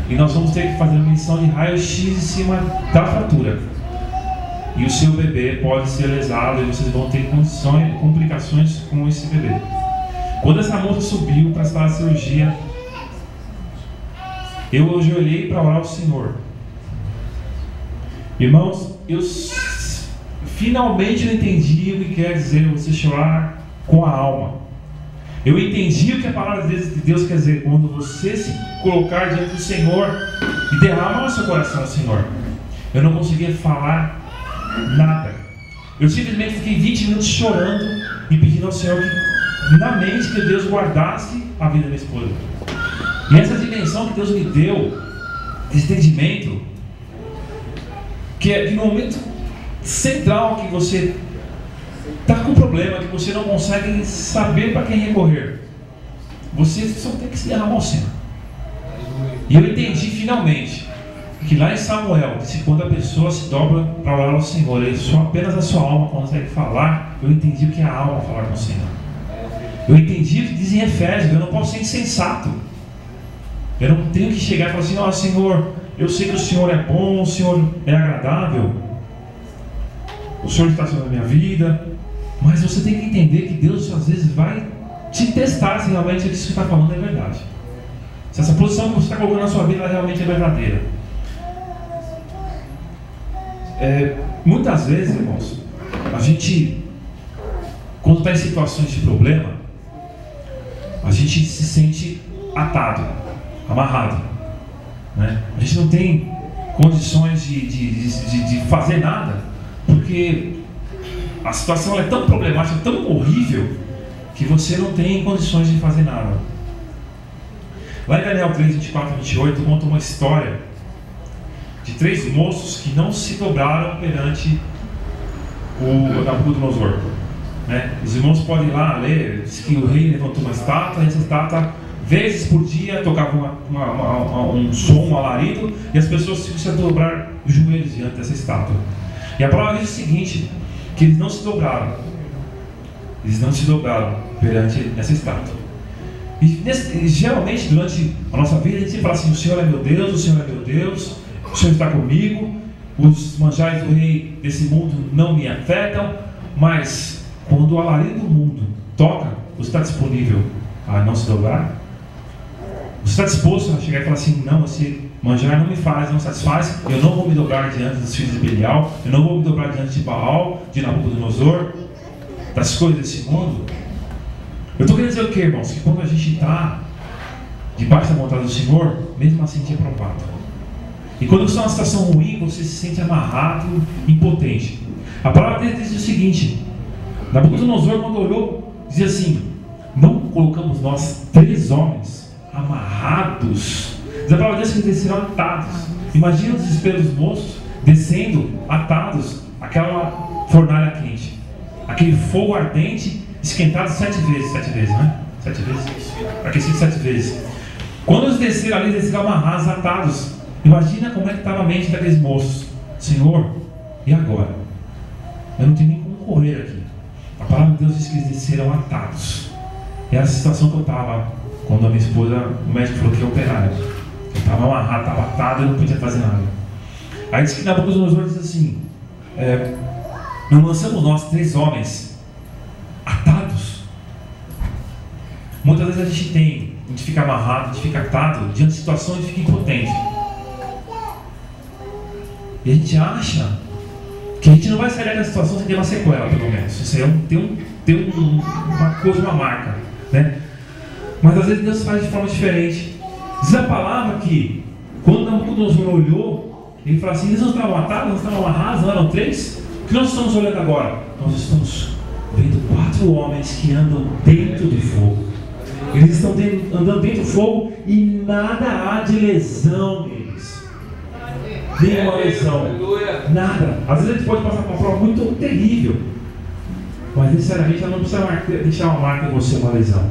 e nós vamos ter que fazer uma medição de raio-x em cima da fratura. E o seu bebê pode ser lesado e vocês vão ter complicações com esse bebê. Quando essa moça subiu para a sala de cirurgia, eu ajoelhei para orar ao Senhor. Irmãos, eu finalmente entendi o que quer dizer você chorar com a alma. Eu entendi o que a palavra de Deus quer dizer quando você se colocar diante do Senhor e derramar o seu coração ao Senhor. Eu não conseguia falar nada. Eu simplesmente fiquei 20 minutos chorando e pedindo ao Senhor que, na mente, que Deus guardasse a vida da minha esposa. E essa dimensão que Deus me deu, esse entendimento, que é no momento central que você está com um problema, que você não consegue saber para quem recorrer, você só tem que se derramar ao Senhor. E eu entendi finalmente que lá em Samuel, que quando a pessoa se dobra para orar ao Senhor, é só apenas a sua alma consegue falar. Eu entendi o que é a alma falar com o Senhor. Eu entendi o que diz em Efésios: eu não posso ser insensato. Eu não tenho que chegar e falar assim: ó, Senhor, eu sei que o Senhor é bom, o Senhor é agradável, o Senhor está sobre a minha vida. Mas você tem que entender que Deus às vezes vai te testar se realmente isso que você está falando é verdade. Se essa posição que você está colocando na sua vida ela realmente é verdadeira. Muitas vezes, irmãos, a gente, quando está em situações de problema, a gente se sente atado, amarrado, né? A gente não tem condições de fazer nada, porque a situação é tão problemática, tão horrível, que você não tem condições de fazer nada. Lá em Daniel 3, 24 e 28 conta uma história de 3 moços que não se dobraram perante o Nabucodonosor, né? Os irmãos podem ir lá ler, diz que o rei levantou uma estátua, e essa estátua, vezes por dia, tocava um som, um alarido, e as pessoas tinham que dobrar os joelhos diante dessa estátua. E a palavra diz o seguinte: que eles não se dobraram. Eles não se dobraram perante essa estátua. E geralmente durante a nossa vida a gente sempre fala assim: o Senhor é meu Deus, o Senhor é meu Deus, o Senhor está comigo, os manjares do rei desse mundo não me afetam. Mas quando o alarido do mundo toca, você está disponível a não se dobrar? Você está disposto a chegar e falar assim: não, esse manjar não me faz, não satisfaz, eu não vou me dobrar diante dos filhos de Belial, eu não vou me dobrar diante de Baal, de Nabucodonosor, das coisas desse mundo? Eu estou querendo dizer o que, irmãos? Que quando a gente está debaixo da vontade do Senhor, mesmo assim a gente é provado. E quando você está numa situação ruim, você se sente amarrado, impotente. A palavra dele diz o seguinte: Nabucodonosor, quando olhou, dizia assim: não colocamos nós 3 homens amarrados? Diz a palavra de Deus que eles desceram atados. Imagina o desespero dos moços descendo atados, aquela fornalha quente, aquele fogo ardente, esquentado 7 vezes, né? 7 vezes? Aquecido 7 vezes. Quando eles desceram ali, eles desceram amarrados, atados. Imagina como é que estava a mente daqueles moços: Senhor, e agora? Eu não tenho nem como correr aqui. A palavra de Deus diz que eles desceram atados. Era a situação que eu estava quando a minha esposa, o médico falou que ia operar. Eu estava amarrado, estava atado e não podia fazer nada. Aí diz que Nabucodonosor diz assim: não lançamos nós 3 homens atados? Muitas vezes a gente fica amarrado, a gente fica atado diante de situações, a gente fica impotente. E a gente acha que a gente não vai sair daquela situação sem ter uma sequela, pelo menos. Isso aí tem uma coisa, uma marca, né? Mas às vezes Deus faz de forma diferente. Diz a palavra que quando Nabucodonosor olhou, ele falou assim: eles não estavam atados, não estavam amarrados, não eram 3? O que nós estamos olhando agora? Nós estamos vendo 4 homens que andam dentro do fogo. Eles estão andando dentro do fogo e nada há de lesão neles. Nenhuma lesão. Nada. Às vezes a gente pode passar por uma prova muito terrível, mas sinceramente ela não precisa deixar uma marca em você, uma lesão.